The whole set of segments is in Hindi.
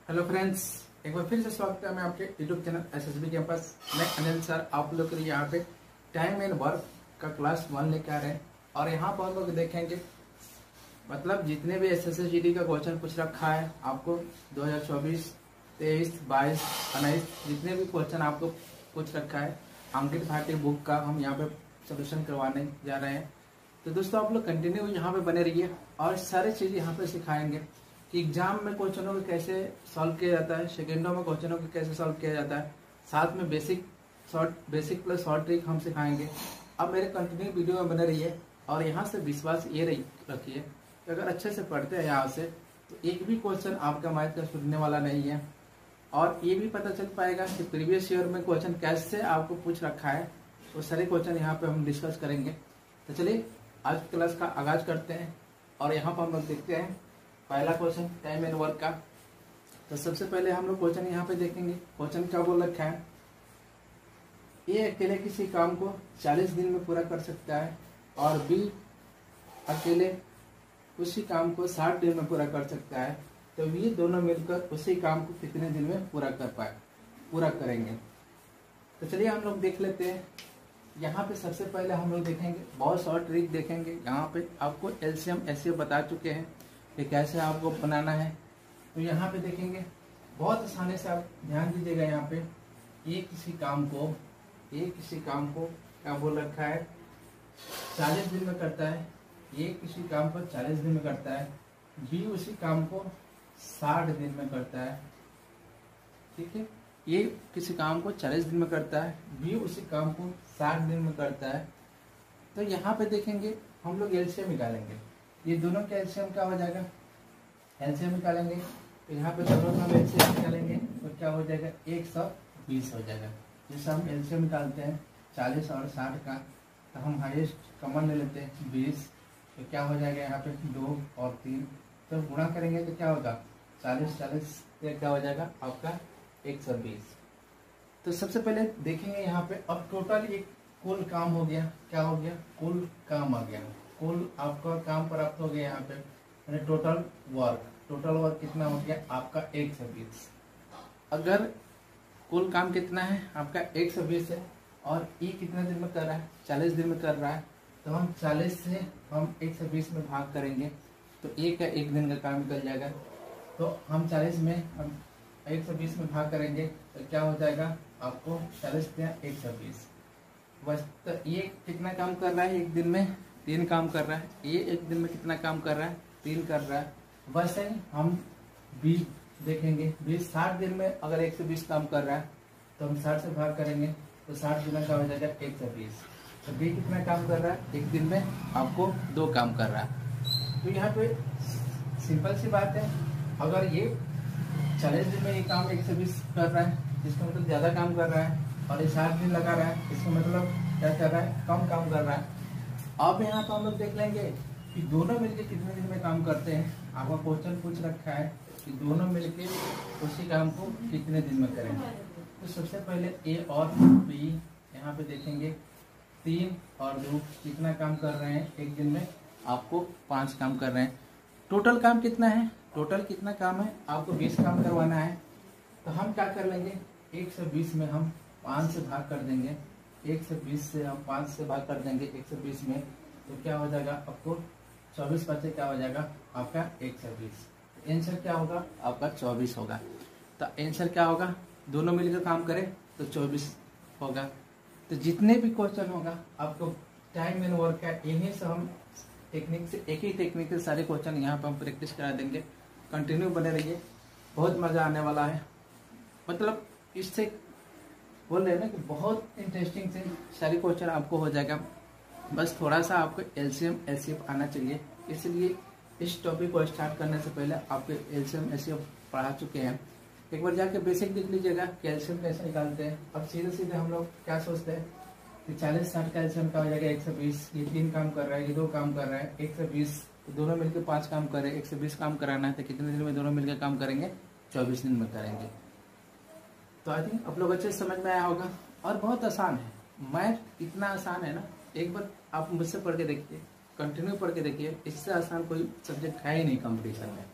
हेलो फ्रेंड्स, एक बार फिर से स्वागत है मैं आपके यूट्यूब चैनल एसएसबी कैंपस। मैं अनिल सर आप लोग के लिए यहाँ पे टाइम एंड वर्क का क्लास 1 लेके आ रहे हैं। और यहाँ पर हम लोग देखेंगे मतलब जितने भी एसएससी जीडी का क्वेश्चन पूछ रखा है आपको 2024, 23, 22, 19 जितने भी क्वेश्चन आपको पूछ रखा है अंकित भाटी बुक का हम यहाँ पे सोल्यूशन करवाने जा रहे हैं। तो दोस्तों आप लोग कंटिन्यू यहाँ पे बने रहिए और सारी चीज़ यहाँ पे सिखाएंगे कि एग्जाम में क्वेश्चनों को कैसे सॉल्व किया जाता है, सेकेंडों में क्वेश्चनों को कैसे सॉल्व किया जाता है, साथ में बेसिक प्लस शॉर्ट ट्रिक हम सिखाएंगे। अब मेरे कंटिन्यू वीडियो में बने रहिए और यहाँ से विश्वास ये रखिए कि अगर अच्छे से पढ़ते हैं यहाँ से तो एक भी क्वेश्चन आपका मैथ का छूटने वाला नहीं है। और ये भी पता चल पाएगा कि प्रीवियस ईयर में क्वेश्चन कैसे आपको पूछ रखा है, वो सारे क्वेश्चन यहाँ पे हम डिस्कस करेंगे। तो चलिए आज क्लास का आगाज करते हैं और यहाँ पर हम लोग देखते हैं पहला क्वेश्चन टाइम एंड वर्क का। तो सबसे पहले हम लोग क्वेश्चन यहाँ पे देखेंगे। क्वेश्चन क्या बोल रखा है, ए अकेले किसी काम को 40 दिन में पूरा कर सकता है और बी अकेले उसी काम को 60 दिन में पूरा कर सकता है। तो ये दोनों मिलकर उसी काम को कितने दिन में पूरा करेंगे। तो चलिए हम लोग देख लेते हैं। यहाँ पे सबसे पहले हम लोग देखेंगे बहुत शॉर्ट ट्रिक देखेंगे। यहाँ पे आपको एलसीएम एचसीएफ बता चुके हैं कि कैसे आपको बनाना है। तो यहाँ पे देखेंगे बहुत आसानी से आप ध्यान दीजिएगा। यहाँ पे ये किसी काम को क्या बोल रखा है 40 दिन में करता है, ये किसी काम को 40 दिन में करता है, बी उसी काम को 60 दिन में करता है। ठीक है, ये किसी काम को 40 दिन में करता है, बी उसी काम को 60 दिन में करता है। तो यहाँ पे देखेंगे हम लोग एलसीएम निकालेंगे। ये दोनों का एलसीएम क्या हो जाएगा, एलसीएम निकालेंगे। तो यहाँ पे दोनों का एलसीएम निकालेंगे तो क्या हो जाएगा 120 हो जाएगा। जैसे हम एलसीएम निकालते हैं 40 और 60 का, तो हम हाईएस्ट कॉमन ले लेते हैं 20। तो क्या हो जाएगा यहाँ पे 2 और 3, तो गुणा करेंगे तो क्या होगा 40 क्या हो जाएगा आपका 120। तो सबसे पहले देखेंगे यहाँ पे अब टोटल एक कुल काम हो गया। क्या हो गया, कुल काम आ गया, कुल आपका काम प्राप्त हो गया। यहाँ पे टोटल वर्क कितना हो गया आपका 120। अगर कुल काम कितना है आपका 120 है और ई कितने दिन में कर रहा है 40 दिन में कर रहा है, तो हम 40 से हम 120 में भाग करेंगे तो एक दिन का काम निकल जाएगा। तो हम 40 में हम 120 में भाग करेंगे तो क्या हो जाएगा आपको 40 या 120। बस तो ये कितना काम कर रहा है एक दिन में 3 काम कर रहा है। ये एक दिन में कितना काम कर रहा है 3 कर रहा है। वैसे ही हम बी देखेंगे, बी 60 दिन में अगर 120 काम कर रहा है तो हम 60 से भाग करेंगे तो 60 दिन का हो जाएगा 120। तो बी कितना काम कर रहा है एक दिन में आपको 2 काम कर रहा है। तो यहाँ पे सिंपल सी बात है, अगर ये 40 दिन में ये काम 120 कर रहा है इसका मतलब ज्यादा काम कर रहा है, और ये 60 दिन लगा रहा है इसका मतलब क्या कर रहा है कम काम कर रहा है। अब यहाँ पर हम लोग देख लेंगे कि दोनों मिलके कितने दिन में काम करते हैं। आपका क्वेश्चन पूछ रखा है कि दोनों मिलके उसी काम को कितने दिन में करेंगे। तो सबसे पहले ए और बी यहाँ पे देखेंगे 3 और 2 कितना काम कर रहे हैं एक दिन में आपको 5 काम कर रहे हैं। टोटल काम कितना है, टोटल कितना काम है आपको 20 काम करवाना है। तो हम क्या कर लेंगे 120 में हम 5 से भाग कर देंगे, 120 से हम 5 से भाग कर देंगे 120 में, तो क्या हो जाएगा आपको 24 बचे क्या हो जाएगा आपका 120। आंसर क्या होगा आपका 24 होगा। तो आंसर क्या होगा दोनों मिलकर काम करें तो 24 होगा। तो जितने भी क्वेश्चन होगा आपको टाइम एंड वर्क का यहीं से हम टेक्निक से एक ही टेक्निक से सारे क्वेश्चन यहाँ पर हम प्रैक्टिस करा देंगे। कंटिन्यू बने रहिए, बहुत मजा आने वाला है। मतलब इससे बोल रहे हैं ना कि बहुत इंटरेस्टिंग से सारी क्वेश्चन आपको हो जाएगा। बस थोड़ा सा आपको एलसीएम एचसीएफ आना चाहिए। इसलिए इस टॉपिक को स्टार्ट करने से पहले आपको एलसीएम एचसीएफ पढ़ा चुके हैं। एक बार जाके बेसिक देख लीजिएगा कि एलसीएम कैसे निकालते हैं। अब सीधे हम लोग क्या सोचते हैं कि 40-60 का एलसीएम का हो जाएगा 120। ये 3 काम कर रहा है, ये 2 काम कर रहा है 120, तो दोनों मिलकर 5 काम कर रहे हैं 120 काम कराना है। तो कितने दिन में दोनों मिलकर काम करेंगे 24 दिन में करेंगे। तो आई थिंक आप लोग अच्छे से समझ में आया होगा और बहुत आसान है। मैथ इतना आसान है ना, एक बार आप मुझसे पढ़ के देखिए, कंटिन्यू पढ़ के देखिए, इससे आसान कोई सब्जेक्ट है ही नहीं कंपटीशन में।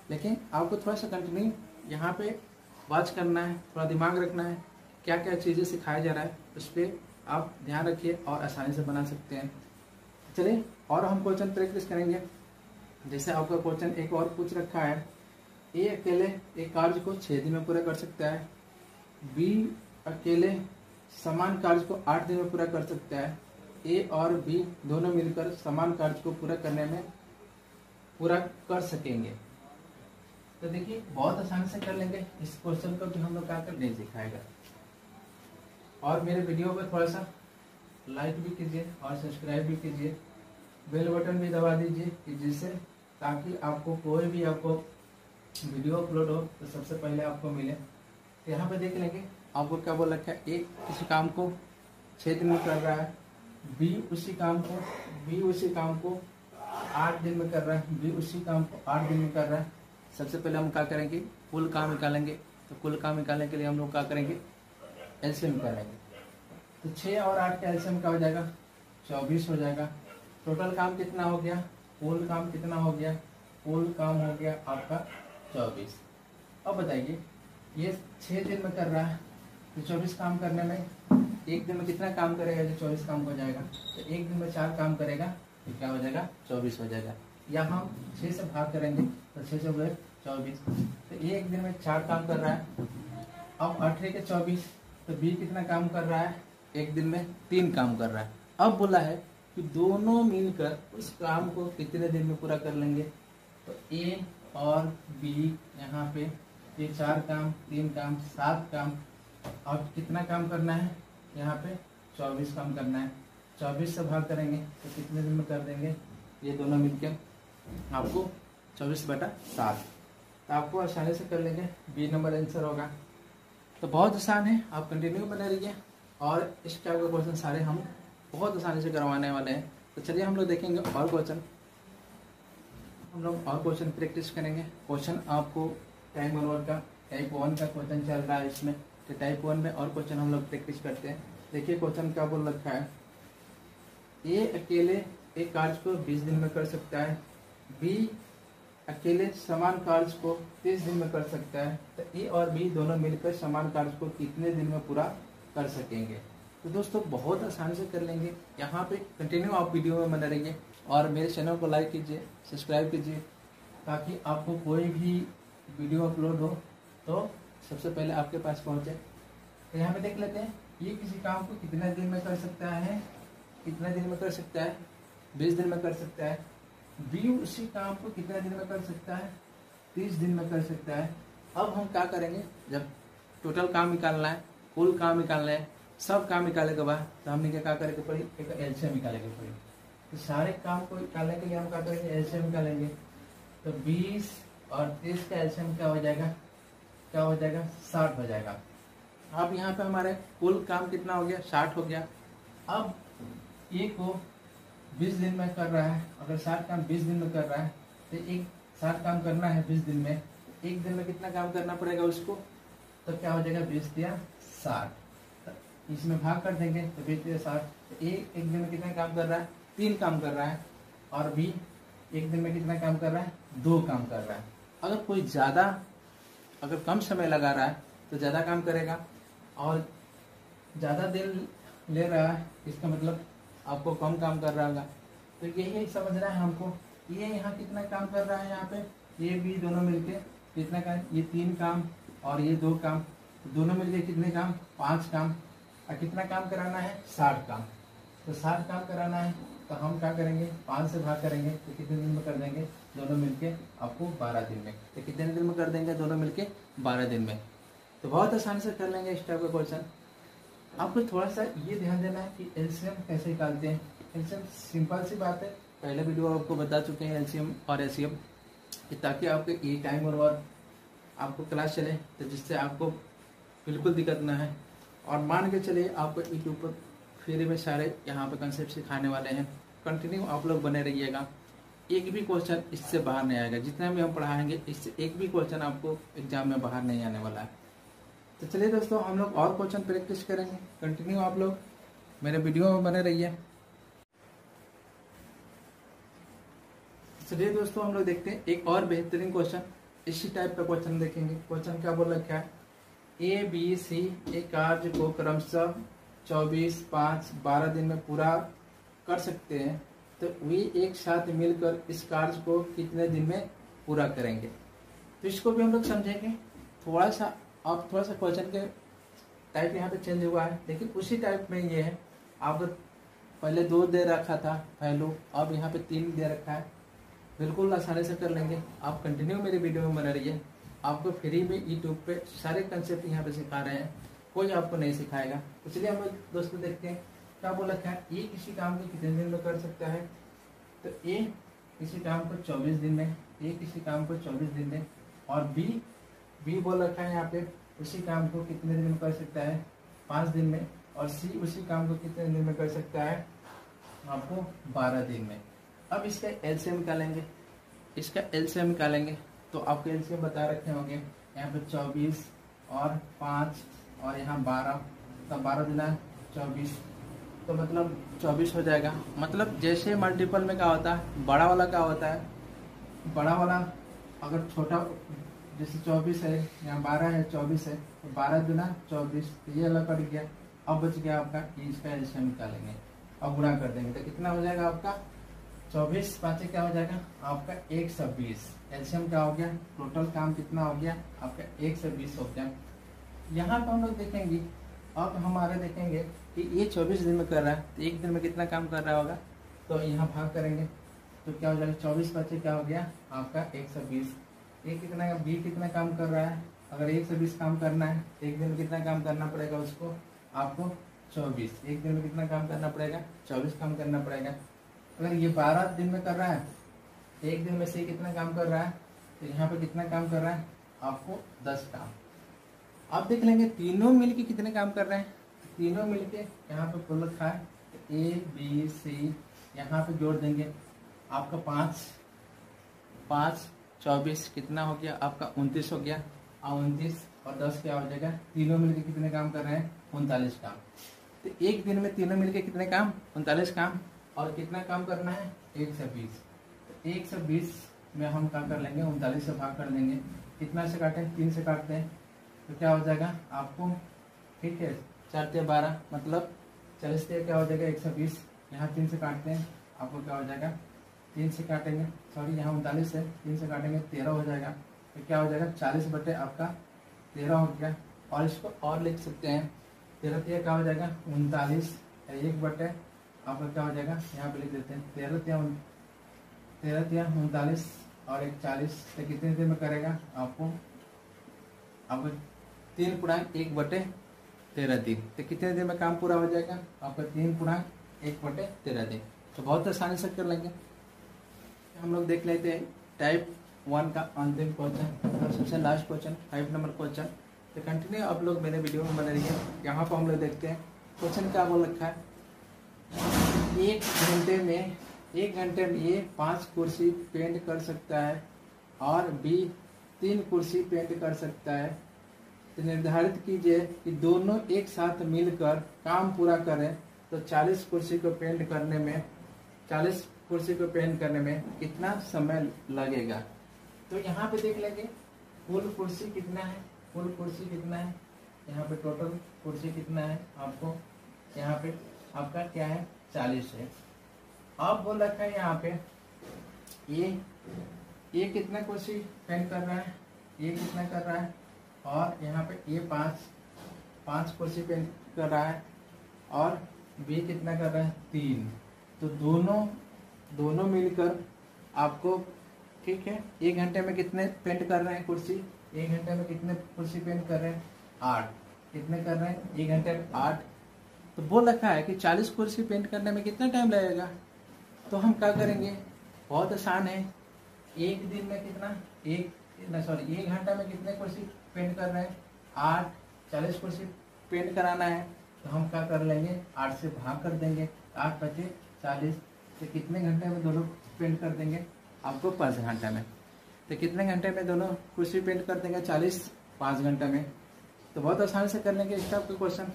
लेकिन आपको थोड़ा सा कंटिन्यू यहाँ पे वॉच करना है, थोड़ा दिमाग रखना है, क्या क्या चीज़ें सिखाया जा रहा है उस पर आप ध्यान रखिए और आसानी से बना सकते हैं। चलिए और हम क्वेश्चन प्रैक्टिस करेंगे। जैसे आपका क्वेश्चन एक और पूछ रखा है, ए अकेले एक कार्य को 6 दिन में पूरा कर सकता है, बी अकेले समान कार्य को 8 दिन में पूरा कर सकता है, ए और बी दोनों मिलकर समान कार्य को पूरा करने में पूरा कर सकेंगे। तो देखिए बहुत आसानी से कर लेंगे। इस क्वेश्चन को भी हम लोग क्या कर नहीं सिखाएगा। और मेरे वीडियो पे थोड़ा सा लाइक भी कीजिए और सब्सक्राइब भी कीजिए, बेल बटन भी दबा दीजिए कि जिससे ताकि आपको कोई भी आपको वीडियो अपलोड हो तो सबसे पहले आपको मिले। तो यहाँ पे देख लेंगे आपको क्या बोल रखा है, एक किसी काम को 6 दिन में कर रहा है, बी उसी काम को 8 दिन में कर रहा है, बी उसी काम को 8 दिन में कर रहा है। सबसे पहले हम क्या करेंगे, कुल काम निकालेंगे। तो कुल काम निकालने के लिए हम लोग क्या करेंगे, एलसीएम करेंगे। तो 6 और 8 का एलसीएम क्या हो जाएगा, 24 हो जाएगा। टोटल काम कितना हो गया, कुल काम कितना हो गया, कुल काम हो गया आपका 24। अब बताइए ये 6 दिन में कर रहा है तो 24 काम करने में एक दिन में कितना काम करेगा, जो 24 काम हो जाएगा। तो एक दिन में 4 काम करेगा तो क्या हो जाएगा, 24 हो जाएगा। या हम 6 से भाग करेंगे तो 6 से हुए 24। तो ये एक दिन में 4 काम कर रहा है। अब 8 के 24 तो बी कितना काम कर रहा है, एक दिन में 3 काम कर रहा है। अब बोला है कि दोनों मिलकर उस काम को कितने दिन में पूरा कर लेंगे। तो ए और बी यहाँ पे ये 4 काम, 3 काम, 7 काम। अब कितना काम करना है, यहाँ पे 24 काम करना है। 24 से भाग करेंगे तो कितने दिन में कर देंगे, ये दोनों मिलकर आपको 24/7। तो आपको आसानी से कर लेंगे, बी नंबर आंसर होगा। तो बहुत आसान है, आप कंटिन्यू बने रहिए और इस टाइप के क्वेश्चन सारे हम बहुत आसानी से करवाने वाले हैं। तो चलिए हम लोग देखेंगे और क्वेश्चन, हम लोग और क्वेश्चन प्रैक्टिस करेंगे। क्वेश्चन आपको टाइम ओवर का टाइप 1 का क्वेश्चन चल रहा है इसमें। तो टाइप 1 में और क्वेश्चन हम लोग प्रैक्टिस करते हैं। देखिए क्वेश्चन क्या बोल रखा है, ए अकेले एक कार्य को 20 दिन में कर सकता है, बी अकेले समान कार्य को 30 दिन में कर सकता है। तो ए और बी दोनों मिलकर समान कार्य को कितने दिन में पूरा कर सकेंगे। तो दोस्तों बहुत आसानी से कर लेंगे। यहाँ पे कंटिन्यू आप वीडियो में बने रहिए और मेरे चैनल को लाइक कीजिए, सब्सक्राइब कीजिए, ताकि आपको कोई भी वीडियो अपलोड हो तो सबसे पहले आपके पास पहुँचे। तो यहाँ पे देख लेते हैं, ये किसी काम को कितने दिन में कर सकता है, कितने दिन में कर सकता है, 20 दिन में कर सकता है। बी उसी काम को कितने दिन में कर सकता है, 30 दिन में कर सकता है। अब हम क्या करेंगे, जब टोटल काम निकालना है, कुल काम निकालना है, सब काम निकालने के बाद तो हमने क्या करेंगे पड़ी, एक एलसीएम निकालेंगे पड़ी। तो सारे काम को निकालने के लिए हम क्या करेंगे, एलसीएम निकालेंगे। तो 20 और 30 का एलसीएम क्या हो जाएगा, 60 हो जाएगा। अब यहाँ पे हमारे कुल काम कितना हो गया, 60 हो गया। अब ए को 20 दिन में कर रहा है, अगर 60 काम 20 दिन में कर रहा है तो एक 60 काम करना है 20 दिन में, एक दिन में कितना काम करना पड़ेगा उसको। तो क्या हो जाएगा, 20 दिया 60, इसमें भाग कर देंगे तो 20 दिया 60। तो एक दिन में कितना काम कर रहा है, 3 काम कर रहा है। और बी एक दिन में कितना काम कर रहा है, 2 काम कर रहा है। अगर कोई ज़्यादा, अगर कम समय लगा रहा है तो ज़्यादा काम करेगा, और ज़्यादा देर ले रहा है इसका मतलब आपको कम काम कर रहा होगा। तो यही समझना है हमको, ये यहाँ कितना काम कर रहा है, यहाँ पे ये बी दोनों मिलके कितना काम, ये 3 काम और ये 2 काम, दोनों मिलके कितने काम, 5 काम। और कितना काम कराना है, 60 काम। तो 60 काम कराना है तो हम क्या करेंगे, 5 से भाग करेंगे तो कितने दिन में कर देंगे, दोनों मिलके आपको 12 दिन में। तो कितने दिन में कर देंगे, दोनों मिलके 12 दिन में। तो बहुत आसानी से कर लेंगे इस टाइप का क्वेश्चन। आपको थोड़ा सा ये ध्यान देना है कि एलसीएम कैसे निकालते हैं। एलसीएम सिंपल सी बात है, पहले वीडियो आपको बता चुके हैं एलसीएम और एचसीएफ, ताकि आपके ये टाइम और आपको क्लास चले, तो जिससे आपको बिल्कुल दिक्कत ना है। और मान के चलिए आपको यूट्यूब पर फ्री में सारे यहाँ पे कंसेप्ट सिखाने वाले हैं। कंटिन्यू आप लोग बने रहिएगा, एक भी क्वेश्चन इससे बाहर नहीं आएगा। जितना भी हम पढ़ाएंगे इससे एक भी क्वेश्चन आपको एग्जाम में बाहर नहीं आने वाला है। तो चलिए दोस्तों हम लोग और क्वेश्चन प्रैक्टिस करेंगे। कंटिन्यू आप लोग मेरे वीडियो में बने रहिए। चलिए दोस्तों हम लोग देखते हैं एक और बेहतरीन क्वेश्चन। इसी टाइप का क्वेश्चन देखेंगे। क्वेश्चन क्या बोल रखा है, ए बी सी एक कार्य को क्रमशः 24, 5, 12 दिन में पूरा कर सकते हैं, तो वे एक साथ मिलकर इस कार्य को कितने दिन में पूरा करेंगे। तो इसको भी हम लोग समझेंगे। थोड़ा सा क्वेश्चन के टाइप यहाँ पे चेंज हुआ है, लेकिन उसी टाइप में ये है। आप पहले 2 दे रखा था पहलू, अब यहाँ पे 3 दे रखा है। बिल्कुल आसानी से कर लेंगे। आप कंटिन्यू मेरे वीडियो में बने रहिए। आपको फ्री में यूट्यूब पे सारे कंसेप्ट यहाँ पे सिखा रहे हैं, कोई आपको नहीं सिखाएगा। इसलिए हम लोग दोस्तों देखते हैं क्या बोल रखा है, ए किसी काम को कितने दिन में कर सकता है। तो ए किसी काम को 24 दिन में, ए किसी काम को 24 दिन में, और बी बोल रखा है यहाँ पे उसी काम को कितने दिन में कर सकता है, 5 दिन में, और सी उसी काम को कितने दिन में कर सकता है, आपको 12 दिन में। अब इसका एलसीएम निकालेंगे, इसका एलसीएम निकालेंगे तो आपको एलसीएम बता रखे होंगे यहाँ पे 24 और 5 और यहाँ 12, तो 12 दुना 24, तो मतलब 24 हो जाएगा। मतलब जैसे मल्टीपल में क्या होता है, बड़ा वाला क्या होता है, बड़ा वाला अगर छोटा जैसे 24 है, यहाँ 12 है, 24 है, तो 12 दुना 24, तो ये अलग कट गया। अब बच गया आपका, इसका एलसीएम निकालेंगे, अब गुणा कर देंगे तो कितना हो जाएगा आपका 24, 5 क्या हो जाएगा आपका 120। एलसीएम क्या हो गया, टोटल काम कितना हो गया आपका 120 हो गया। यहाँ पर हम लोग देखेंगे, अब हमारे देखेंगे कि ये 24 दिन में कर रहा है, तो एक दिन में कितना काम कर रहा होगा, तो यहाँ भाग करेंगे तो क्या हो जाएगा 24, 5 क्या हो गया आपका 120। ये कितना, बी कितना काम कर रहा है, अगर 120 काम करना है एक दिन में कितना काम करना पड़ेगा उसको, आपको 24। एक दिन में कितना काम करना पड़ेगा, 24 काम करना पड़ेगा। अगर ये 12 दिन में कर रहा है, एक दिन में से कितना काम कर रहा है, तो यहाँ पे कितना काम कर रहा है आपको 10 काम। अब देख लेंगे तीनों मिलके कितने काम कर रहे हैं, तीनों मिलके यहाँ पे कुल रखा है ए बी सी, यहाँ पे जोड़ देंगे आपका 5 24 कितना हो गया आपका 29 हो गया, और 29 और 10 क्या हो जाएगा, तीनों मिलके कितने काम कर रहे हैं 39 काम। तो एक दिन में तीनों मिलके कितने काम 39 काम, और कितना काम करना है 120। तो 120 में हम क्या कर लेंगे 39 से भाग कर देंगे, कितना से काटें 3 से काटते हैं, तो क्या हो जाएगा आपको, ठीक है 4 से 12 मतलब 40 से क्या हो जाएगा 120। यहाँ 3 से काटते हैं, आपको क्या हो जाएगा 3 से काटेंगे, सॉरी यहाँ 39 है 3 से काटेंगे 13 हो जाएगा। तो क्या हो जाएगा 40 बटे आपका 13 हो गया। और इसको और लिख सकते हैं 13 क्या हो जाएगा 39, 1 बटे आपका क्या हो जाएगा यहाँ पे लिख देते हैं 13 39 और 1 40, तो कितने दिन में करेगा आपको 3 गुणांक 1 बटे 13 दिन। तो कितने दिन में काम पूरा हो जाएगा आपका 3 गुणांक 1 बटे 13 दिन। तो बहुत आसानी से कर लेंगे। हम लोग देख लेते हैं टाइप 1 का अंतिम क्वेश्चन और सबसे लास्ट क्वेश्चन 5 नंबर क्वेश्चन। तो कंटिन्यू आप लोग मेरे वीडियो में बने रहिए। यहाँ पर हम लोग देखते हैं क्वेश्चन क्या बोल रखा है, एक घंटे में ये 5 कुर्सी पेंट कर सकता है और बी 3 कुर्सी पेंट कर सकता है। तो निर्धारित कीजिए कि दोनों एक साथ मिलकर काम पूरा करें तो 40 कुर्सी को पेंट करने में कितना समय लगेगा। तो यहाँ पे देख लेंगे कुल कुर्सी कितना है, यहाँ पे टोटल कुर्सी कितना है आपको, यहाँ पे आपका क्या है 40 है। अब बोल रखा है यहाँ पे ये कितना कुर्सी पेंट कर रहा है, ये कितना कर रहा है, और यहाँ पे ये 5 कुर्सी पेंट कर रहा है, और बी कितना कर रहा है 3। तो दोनों मिलकर आपको, ठीक है, 1 घंटे में कितने पेंट कर रहे हैं कुर्सी, 1 घंटे में कितने कुर्सी पेंट कर रहे हैं 8। कितने कर रहे हैं 1 घंटे में 8। तो बोल रखा है कि 40 कुर्सी पेंट करने में कितना टाइम लगेगा। तो हम क्या करेंगे, बहुत आसान है। एक दिन में कितना, 1 घंटा में कितने कुर्सी पेंट कर रहे हैं 8, 40 कुर्सी पेंट कराना है, तो हम क्या कर लेंगे 8 से भाग कर देंगे, 8 बचे 40। तो कितने घंटे में दोनों पेंट कर देंगे आपको 5 घंटे में। तो कितने घंटे में दोनों कुर्सी पेंट कर देंगे 40, 5 घंटे में। तो बहुत आसानी से कर लेंगे इस टाइप का क्वेश्चन,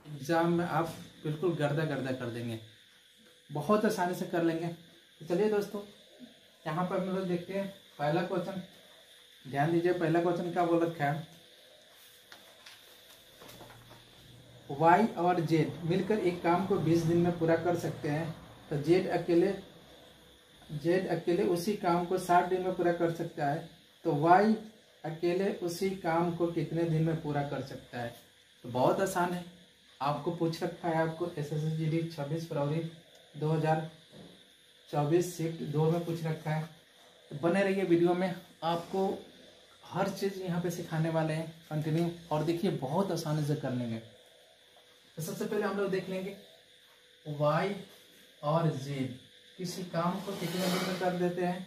एग्जाम में आप बिल्कुल गर्दा कर देंगे, बहुत आसानी से कर लेंगे। तो चलिए दोस्तों, यहाँ पर हम लोग देखते हैं पहला क्वेश्चन ध्यान दीजिए, पहला क्वेश्चन क्या बोल रखा है, वाई और जेड मिलकर एक काम को 20 दिन में पूरा कर सकते हैं, तो जेड अकेले उसी काम को 60 दिन में पूरा कर सकता है, तो वाई अकेले उसी काम को कितने दिन में पूरा कर सकता है। तो बहुत आसान है, आपको पूछ रखा है, आपको SSGD 26 फरवरी 2024 शिफ्ट 2 में पूछ रखा है। तो बने रहिए वीडियो में, आपको हर चीज़ यहाँ पे सिखाने वाले हैं कंटिन्यू, और देखिए बहुत आसानी से कर लेंगे। तो सबसे पहले हम लोग देख लेंगे वाई और जेड किसी काम को कितने दिन में कर देते हैं,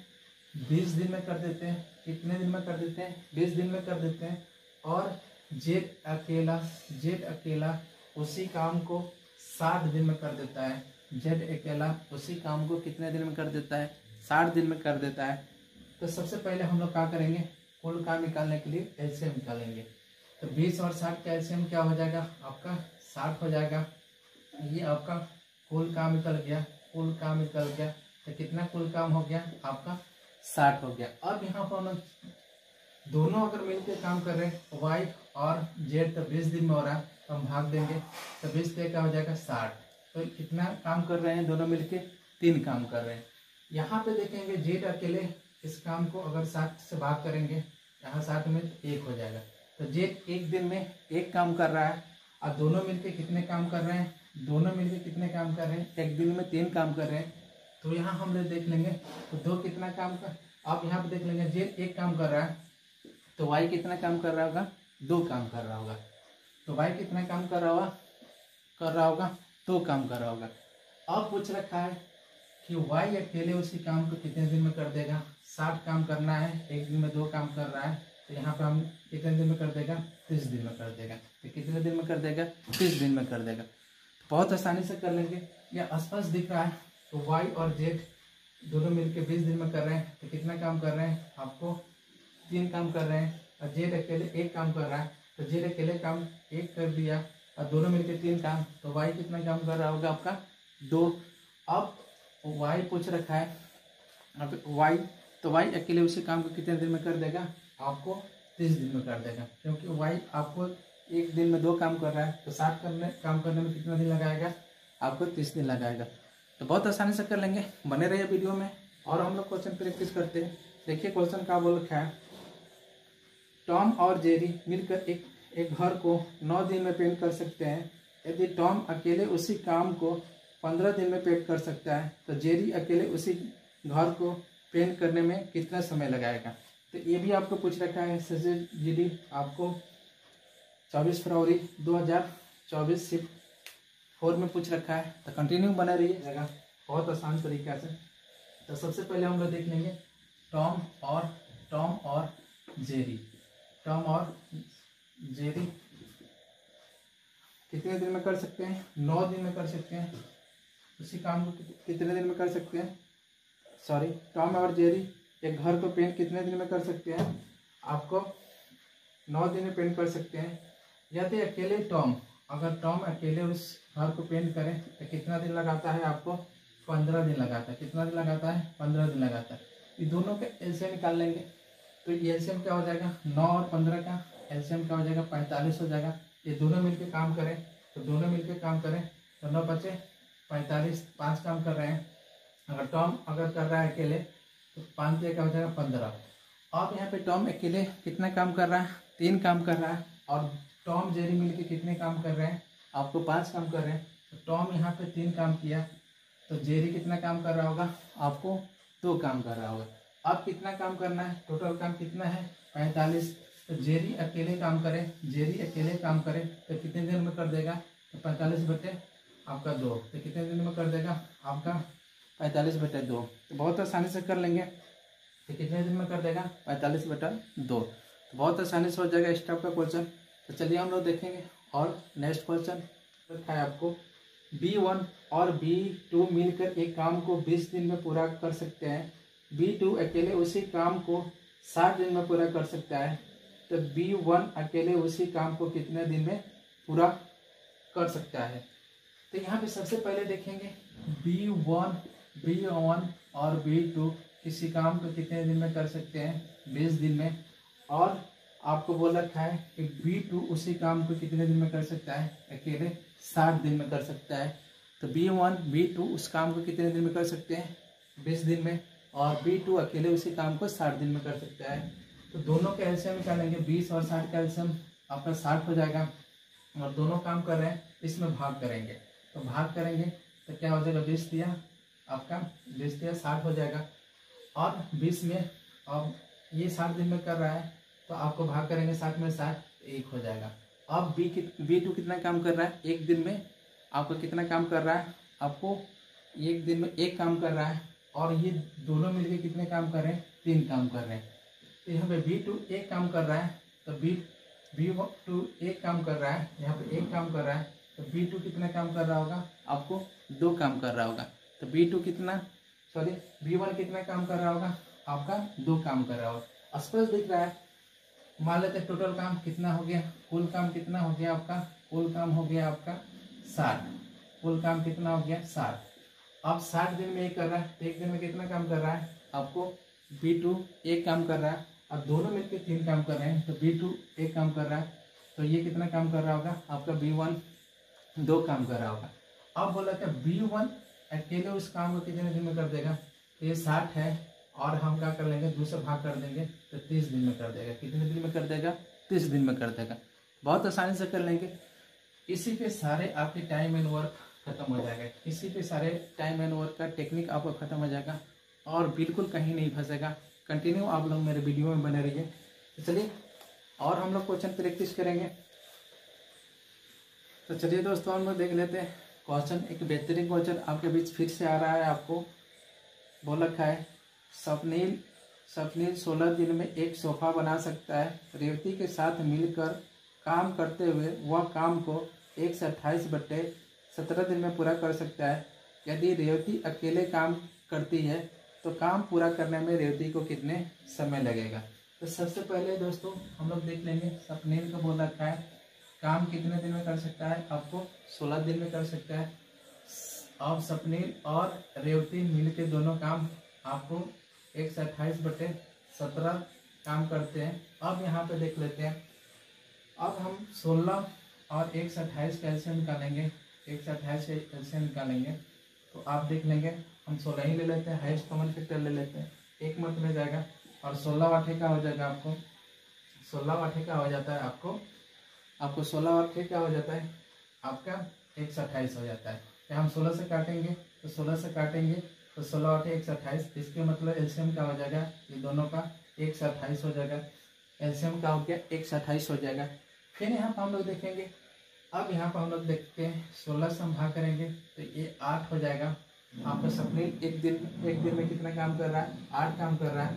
20 दिन में कर देते हैं। कितने दिन में कर देते हैं, 20 दिन में कर देते हैं। और जेड अकेला उसी काम को 60 दिन में कर देता है। जेड अकेला उसी काम को कितने दिन में कर देता है, 60 दिन में कर देता है। तो सबसे पहले हम लोग क्या करेंगे, कुल काम निकालने के लिए एलसीएम निकालेंगे। तो 20 और 60 का एलसीएम क्या हो जाएगा, आपका 60 हो जाएगा। ये आपका कुल काम निकल गया, तो कितना कुल काम हो गया आपका, 60 हो गया। अब यहाँ पर हम दोनों अगर मिलकर काम कर रहे हैं, वाई और जेड, तो 20 दिन में हो रहा है, तो हम भाग देंगे, तो 20 पे क्या हो जाएगा 60। तो कितना काम कर रहे हैं दोनों मिलके, 3 काम कर रहे हैं। यहाँ पे देखेंगे जेड अकेले इस काम को अगर 60 से भाग करेंगे, यहाँ 60 में 1 हो जाएगा। तो जेड एक दिन में 1 काम कर रहा है, और दोनों मिलके कितने काम कर रहे हैं, एक दिन में 3 काम कर रहे हैं। तो यहाँ हम लोग देख लेंगे, तो 2 कितना काम कर, आप यहाँ पे देख लेंगे जेड 1 काम कर रहा है, तो वाई कितना काम कर रहा होगा, 2 काम कर रहा होगा। तो वाई कितना काम कर रहा होगा, 2 काम कर रहा होगा। अब पूछ रखा है कि वाई अकेले उसी काम को कितने दिन में कर देगा, 60 काम करना है, एक दिन में 2 काम कर रहा है, तो यहाँ पे हम कितने दिन में कर देगा, 30 दिन में कर देगा। तो कितने दिन में कर देगा, 30 दिन में कर देगा। तो बहुत आसानी से कर लेंगे, यह स्पष्ट दिख रहा है। तो वाई और जेड दोनों मिलकर 20 दिन में कर रहे हैं, तो कितना काम कर रहे हैं, आपको 3 काम कर रहे हैं। और जेड अकेले 1 काम कर रहा है, तो जेड अकेले काम 1 कर दिया, और दोनों मिलकर 3 काम, तो वाई कितना काम कर रहा होगा आपका, 2। अब वाई पूछ रखा है, अब वाई, तो वाई अकेले उसी काम को कितने दिन में कर देगा, आपको 30 दिन में कर देगा, क्योंकि वाई आपको एक दिन में 2 काम कर रहा है, तो 60 काम करने में कितना दिन लगाएगा, आपको 30 दिन लगाएगा। तो बहुत आसानी से कर लेंगे, बने रहिए वीडियो में। और हम लोग क्वेश्चन प्रैक्टिस करते हैं। देखिए क्वेश्चन क्या बोल रखा है, टॉम और जेरी मिलकर एक घर को 9 दिन में पेंट कर सकते हैं। यदि टॉम अकेले उसी काम को 15 दिन में पेंट कर सकता है, तो जेरी अकेले उसी घर को पेंट करने में कितना समय लगाएगा। तो ये भी आपको पूछ रखा है SSGD आपको 24 फरवरी 2024 शिफ्ट 4 में पूछ रखा है। तो कंटिन्यू बना रहिएगा, बहुत आसान तरीका से। तो सबसे पहले हम लोग देख लेंगे टॉम और जेरी कितने दिन में कर सकते हैं, 9 दिन में कर सकते हैं। उसी काम को कितने दिन में कर सकते हैं, टॉम और जेरी एक घर को पेंट कितने दिन में कर सकते हैं, आपको 9 दिन में पेंट कर सकते हैं। यदि अकेले अगर टॉम अकेले उस घर को पेंट करें, तो कितना दिन लगाता है, आपको 15 दिन लगाता है। कितना दिन लगाता है, 15 दिन लगाता है। ये दोनों का एलसीएम निकाल लेंगे, तो ये एलसीएम क्या हो जाएगा, 9 और 15 का एलसीएम क्या हो जाएगा, 45 हो जाएगा। ये दोनों मिलकर काम करें, तो 9 बचे 45, 5 काम कर रहे हैं। अगर टॉम कर रहा है अकेले, तो 5 का हो जाएगा 15। अब यहाँ पे टॉम अकेले कितना काम कर रहा है, 3 काम कर रहा है, और टॉम जेरी मिलके कितने काम कर रहे हैं, आपको 5 काम कर रहे हैं। तो टॉम यहाँ पे 3 काम किया, तो जेरी कितना काम कर रहा होगा, आपको 2 काम कर रहा होगा। अब कितना काम करना है, टोटल काम कितना है, 45। तो जेरी अकेले काम करे, तो कितने दिन में कर देगा, तो 45 बटे आपका 2, तो कितने दिन में कर देगा, आपका 45 बटे 2। तो बहुत आसानी से कर लेंगे, तो कितने दिन में कर देगा, 45 बटा 2। तो बहुत आसानी से हो जाएगा इस टाइप का क्वेश्चन। तो चलिए हम लोग देखेंगे। और नेक्स्ट क्वेश्चन रखा है आपको, B1 और B2 मिलकर एक काम को 20 दिन में पूरा कर सकते हैं। B2 अकेले उसी काम को 60 दिन में पूरा कर सकता है। तो B1 अकेले उसी काम को कितने दिन में पूरा कर सकता है। तो यहाँ पे सबसे पहले देखेंगे B1 और B2 किसी काम को कितने दिन में कर सकते हैं, 20 दिन में। और आपको बोल रखा है कि B2 उसी काम को कितने दिन में कर सकता है, अकेले 60 दिन में कर सकता है। तो B1 B2 उस काम को कितने दिन में कर सकते हैं, 20 दिन में, और B2 अकेले उसी काम को 60 दिन में कर सकता है। तो दोनों का एलसीएम निकालेंगे, 20 और 60 का एलसीएम आपका 60 हो जाएगा, और दोनों काम कर रहे हैं, इसमें भाग करेंगे। तो भाग करेंगे तो क्या हो जाएगा, 20 दिया आपका, 20 दिया 60 हो जाएगा, और 20 में अब ये 60 दिन में कर रहा है तो आपको भाग करेंगे 60 में 60, 1 हो जाएगा। अब B2 कितना काम कर रहा है, एक दिन में आपको कितना काम कर रहा है, आपको एक दिन में 1 काम कर रहा है, और ये दोनों मिलके कितने काम कर रहे हैं, 3 काम कर रहे हैं। तो यहाँ पे B2 1 काम कर रहा है, तो B2 1 काम कर रहा है, यहाँ पे 1 काम कर रहा है, तो B2 कितना काम कर रहा होगा, आपको 2 काम कर रहा होगा। तो B1 कितना काम कर रहा होगा, आपका 2 काम कर रहा होगा। स्पष्ट दिख रहा है। मान लेते हैं टोटल काम कितना हो गया, कुल काम कितना हो गया आपका, कुल काम हो गया आपका 60, कुल काम कितना हो गया 60। अब 60 दिन में 1 कर रहा है, तो एक दिन में कितना काम कर रहा है, आपको B2 1 काम कर रहा है, अब दोनों मिलकर 3 काम कर रहे हैं, तो B2 1 काम कर रहा है, तो ये कितना काम कर रहा होगा, आपका B1 2 काम कर रहा होगा। अब बोला था B1 अकेले उस काम को कितने दिन में कर देगा, तो ये 60 है, और हम क्या कर लेंगे, 2 से भाग कर देंगे तो 30 दिन में कर देगा। कितने दिन में कर देगा, 30 दिन में कर देगा। बहुत आसानी से कर लेंगे। इसी पे सारे आपके टाइम एंड वर्क खत्म हो जाएगा, इसी पे सारे टाइम एंड वर्क का टेक्निक आपका खत्म हो जाएगा, और बिल्कुल कहीं नहीं फंसेगा। कंटिन्यू आप लोग मेरे वीडियो में बने रहिए। तो चलिए और हम लोग क्वेश्चन प्रैक्टिस करेंगे। तो चलिए दोस्तों हम लोग देख लेते हैं क्वेश्चन। एक बेहतरीन क्वेश्चन आपके बीच फिर से आ रहा है। आपको बोल रखा है स्वप्निल 16 दिन में एक सोफा बना सकता है। रेवती के साथ मिलकर काम करते हुए वह काम को 1 से 28/17 दिन में पूरा कर सकता है। यदि रेवती अकेले काम करती है तो काम पूरा करने में रेवती को कितने समय लगेगा। तो सबसे पहले दोस्तों हम लोग देख लेंगे, स्वप्निल को बोल रखा है काम कितने दिन में कर सकता है, आपको 16 दिन में कर सकता है। अब स्वप्निल और रेवती मिलकर दोनों काम आपको 1 से 28/17 काम करते हैं। अब यहाँ पे देख लेते हैं, अब हम 16 और 1 से 28 का एलसीएम निकालेंगे, 1 से 28 का एलसीएम निकालेंगे। तो आप देख लेंगे, हम 16 ही ले लेते हैं, हाईएस्ट कॉमन फैक्टर ले लेते हैं, 1 मत में जाएगा, और 16 8 का हो जाएगा, आपको 16 8 का हो जाता है, आपको 16 8 क्या हो जाता है, आपका 1 से 28 हो जाता है। तो हम 16 से काटेंगे, तो 16 से काटेंगे तो 16 8 1 से 28, इसके मतलब एलसीएम क्या हो जाएगा, ये दोनों का 1 से 28 हो जाएगा। एलसीएम का हो गया 1 से 28 हो जाएगा। फिर यहाँ पर हम लोग देखेंगे, अब यहाँ पर हम लोग देखते हैं 16 से हम भाग करेंगे तो ये 8 हो जाएगा। आपका स्वप्निल एक दिन में कितना काम कर रहा है, 8 काम कर रहा है।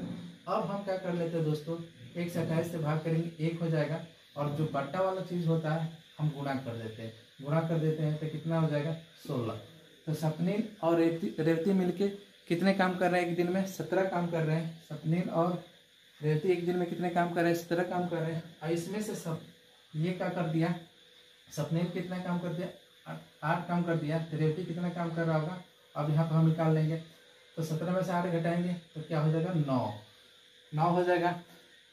अब हम क्या कर लेते हैं दोस्तों, 1 से 28 से भाग करेंगे, 1 हो जाएगा, और जो बट्टा वाला चीज होता है हम गुणा कर देते हैं, तो कितना हो जाएगा 16। तो स्वप्निल और रेवती मिलके कितने काम कर रहे हैं एक दिन में, 17 काम कर रहे हैं। स्वप्निल और रेवती एक दिन में कितने काम कर रहे हैं, 17 काम कर रहे हैं। और इसमें से सब ये क्या कर दिया, स्वप्निल कितना काम कर दिया, 8 काम कर दिया। तो रेवती कितना काम कर रहा होगा, अब यहाँ पर हम निकाल लेंगे, तो 17 में से 8 घटाएंगे तो क्या हो जाएगा, 9 हो जाएगा।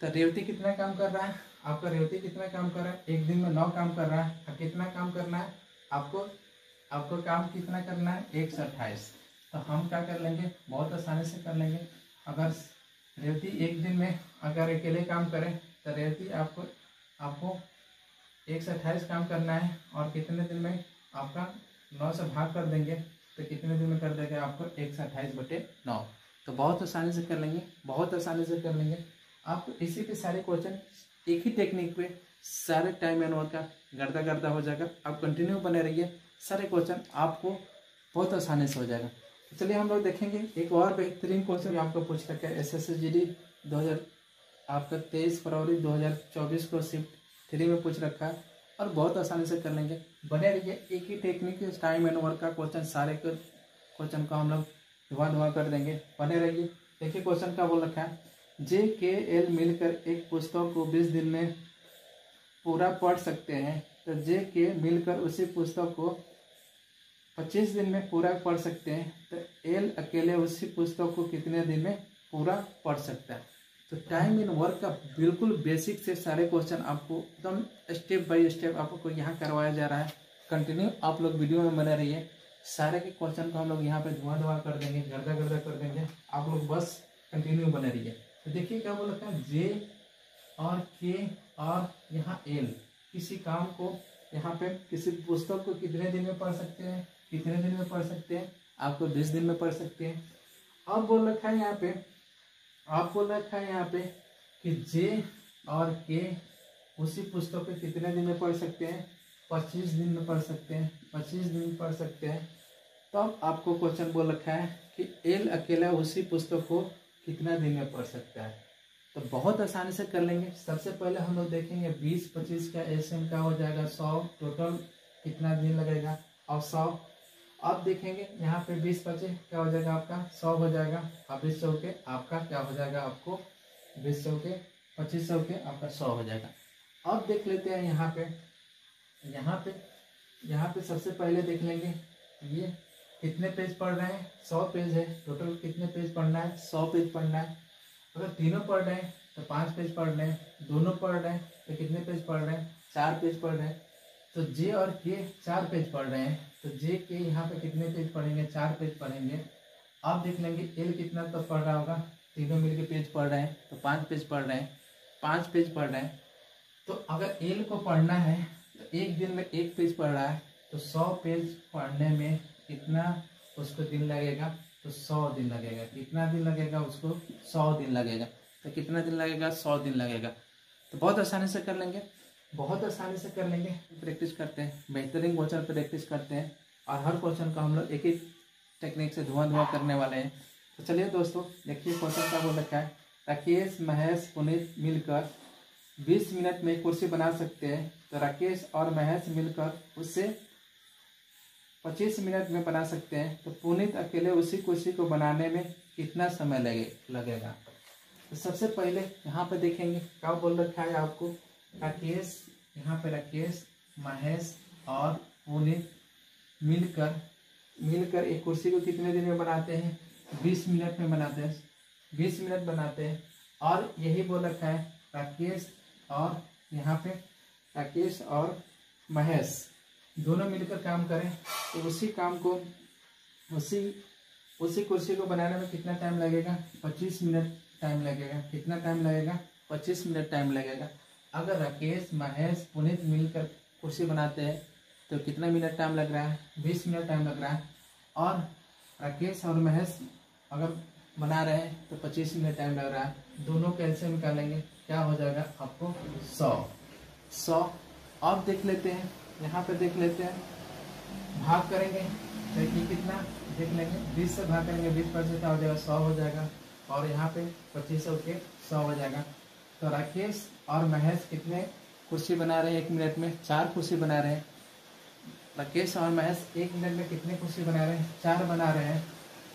तो रेवती कितना काम कर रहा है, आपका रेवती कितना काम कर रहा है, एक दिन में 9 काम कर रहा है। और कितना काम करना है आपको काम कितना करना है, 1 से 28। तो हम क्या कर लेंगे, बहुत आसानी से कर लेंगे। अगर रेवती एक दिन में अगर अकेले काम करें तो रेवती आपको 1 से 28 काम करना है, और कितने दिन में आपका 9 से भाग कर देंगे तो कितने दिन में कर देगा, आपको 1 से 28/9। तो बहुत आसानी से कर लेंगे, आपको इसी पे सारे क्वेश्चन एक ही टेक्निक पे सारे टाइम एंड वर्क का गर्दा हो जाएगा। आप कंटिन्यू बने रहिए, सारे क्वेश्चन आपको बहुत आसानी से हो जाएगा। तो चलिए हम लोग देखेंगे एक और बेहतरीन क्वेश्चन आपको पूछ रखा है। SSGD 2000 आपका 23 फरवरी 2024 को शिफ्ट 3 में पूछ रखा है, और बहुत आसानी से कर लेंगे। बने रहिए, एक ही टेक्निक टाइम एंड वर्क का क्वेश्चन, सारे क्वेश्चन को हम लोग धुआ कर देंगे। बने रहिए। देखिए क्वेश्चन क्या बोल रखा है, JKL मिलकर एक पुस्तक को 20 दिन में पूरा पढ़ सकते हैं। तो JK मिलकर उसी पुस्तक को 25 दिन में पूरा पढ़ सकते हैं। तो L अकेले उसी पुस्तक को कितने दिन में पूरा पढ़ सकता है। तो टाइम इन वर्क का बिल्कुल बेसिक से सारे क्वेश्चन आपको एकदम स्टेप बाय स्टेप आपको यहाँ करवाया जा रहा है। कंटिन्यू आप लोग वीडियो में बने रहिए। सारे के क्वेश्चन को हम लोग यहाँ पे धुआं कर देंगे, गर्दा गर्दा कर देंगे। आप लोग बस कंटिन्यू बने रहिए। तो देखिए क्या बोला था, जे और के और यहाँ एल, किसी काम को यहाँ पे किसी पुस्तक को कितने दिन में पढ़ सकते हैं, कितने दिन में पढ़ सकते हैं, आपको 20 दिन में पढ़ सकते हैं। अब बोल रखा है यहाँ पे, आप बोल रखा है यहाँ पे कि जे और के उसी पुस्तक को कितने दिन में पढ़ सकते हैं, 25 दिन में पढ़ सकते हैं, 25 दिन में पढ़ सकते हैं। तो अब आपको क्वेश्चन बोल रखा है कि एल अकेला उसी पुस्तक को कितना दिन में पढ़ सकता है। तो बहुत आसानी से कर लेंगे। सबसे पहले हम लोग देखेंगे 20-25 का एसएम का हो जाएगा 100, टोटल कितना दिन लगेगा, और 100। अब देखेंगे यहाँ पे 20-25 क्या हो जाएगा आपका 100 हो जाएगा, और 20 चौके आपका क्या हो जाएगा, आपको 20 चौके 25 चौके आपका 100 हो जाएगा। अब देख लेते हैं यहाँ पे सबसे पहले देख लेंगे ये कितने पेज पढ़ रहे हैं, 100 पेज है। टोटल कितने पेज पढ़ना है, 100 पेज पढ़ना है। अगर तीनों पढ़ रहे हैं तो 5 पेज पढ़ रहे हैं, दोनों पढ़ रहे हैं तो कितने पेज पढ़ रहे हैं, 4 पेज पढ़ रहे हैं। तो जे और के 4 पेज पढ़ रहे हैं, तो जे के यहाँ पे कितने पेज पढ़ेंगे, 4 पेज पढ़ेंगे। अब देख लेंगे एल कितना तो पढ़ रहा होगा, तीनों मिलके पेज पढ़ रहे हैं तो 5 पेज पढ़ रहे हैं, 5 पेज पढ़ रहे हैं। तो अगर एल को पढ़ना है तो एक दिन में 1 पेज पढ़ रहा है, तो 100 पेज पढ़ने में कितना उसको दिन लगेगा, तो 100 दिन लगेगा। कितना दिन लगेगा उसको, 100 दिन लगेगा। तो कितना दिन लगेगा, 100 दिन लगेगा। तो बहुत आसानी से कर लेंगे, बहुत आसानी से कर लेंगे। प्रैक्टिस करते हैं, बेहतरीन क्वेश्चन प्रैक्टिस करते हैं, और हर क्वेश्चन का हम लोग एक ही टेक्निक से धुआं करने वाले हैं। तो चलिए दोस्तों देखिए क्वेश्चन क्या बोल रखा है। राकेश, महेश, पुनीत मिलकर 20 मिनट में कुर्सी बना सकते हैं, तो राकेश और महेश मिलकर उससे 25 मिनट में बना सकते हैं, तो पुनीत अकेले उसी कुर्सी को बनाने में कितना समय लगेगा। तो सबसे पहले यहाँ पे देखेंगे क्या बोल रखा है आपको, राकेश, यहाँ पे राकेश, महेश और पुनीत मिलकर एक कुर्सी को कितने दिन में बनाते हैं, 20 मिनट में बनाते हैं, 20 मिनट बनाते हैं। और यही बोल रखा है राकेश और यहाँ पे राकेश और महेश दोनों मिलकर काम करें, तो उसी काम को उसी कुर्सी को बनाने में कितना टाइम लगेगा, 25 मिनट टाइम लगेगा। कितना टाइम लगेगा, 25 मिनट टाइम लगेगा। अगर राकेश, महेश, पुनीत मिलकर कुर्सी बनाते हैं तो कितना मिनट टाइम लग रहा है, 20 मिनट टाइम लग रहा है। और राकेश और महेश अगर बना रहे हैं तो 25 मिनट टाइम लग रहा है। दोनों कैसे निकालेंगे, क्या हो जाएगा आपको 100। अब देख लेते हैं, यहाँ पे देख लेते हैं, भाग करेंगे देखिए कितना देख लेंगे, 20 से भाग करेंगे, 20% क्या हो जाएगा, 100 हो जाएगा। और यहाँ पे 25 के 100 हो जाएगा। तो राकेश और महेश कितने कुर्सी बना रहे हैं, 1 मिनट में 4 कुर्सी बना रहे हैं। राकेश और महेश 1 मिनट में कितने कुर्सी बना रहे हैं, 4 बना रहे हैं।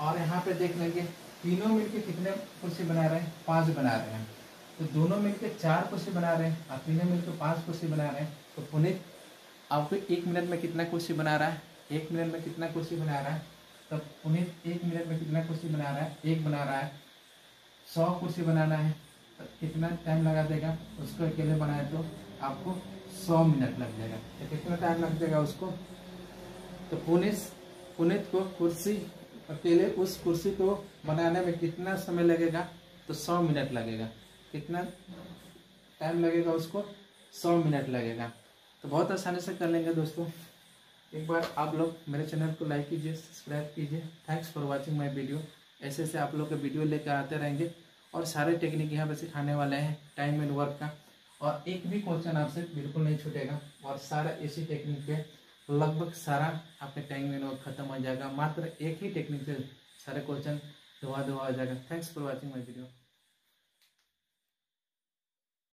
और यहाँ पे देख लेंगे तीनों मिलके कितने कुर्सी बना रहे हैं, 5 बना रहे हैं। तो दोनों मिलके 4 कुर्सी बना रहे हैं और तीनों मिलके 5 कुर्सी बना रहे हैं। तो पुनीत आपको 1 मिनट में कितना कुर्सी बना रहा है, 1 मिनट में कितना कुर्सी बना रहा है, तब पुनीत 1 मिनट में कितना कुर्सी बना रहा है, 1 बना रहा है। 100 कुर्सी बनाना है तो कितना टाइम लगा देगा, उसको अकेले बनाए तो आपको 100 मिनट लग जाएगा। तो कितना टाइम लग जाएगा उसको, तो पुनीत को कुर्सी अकेले उस कुर्सी को बनाने में कितना समय लगेगा, तो 100 मिनट लगेगा। कितना टाइम लगेगा उसको, 100 मिनट लगेगा। तो बहुत आसानी से कर लेंगे दोस्तों। एक बार आप लोग मेरे चैनल को लाइक कीजिए, सब्सक्राइब कीजिए। Thanks for watching my video. ऐसे आप लोग के वीडियो लेकर आते रहेंगे और सारे टेक्निक यहाँ पे सिखाने वाले हैं टाइम एंड वर्क का, और एक भी क्वेश्चन आपसे बिल्कुल नहीं छूटेगा। और सारा इसी टेक्निक पे लगभग सारा आपके टाइम एंड वर्क खत्म हो जाएगा। मात्र एक ही टेक्निक से सारे क्वेश्चन धुआ आ जाएगा। Thanks for watching my video.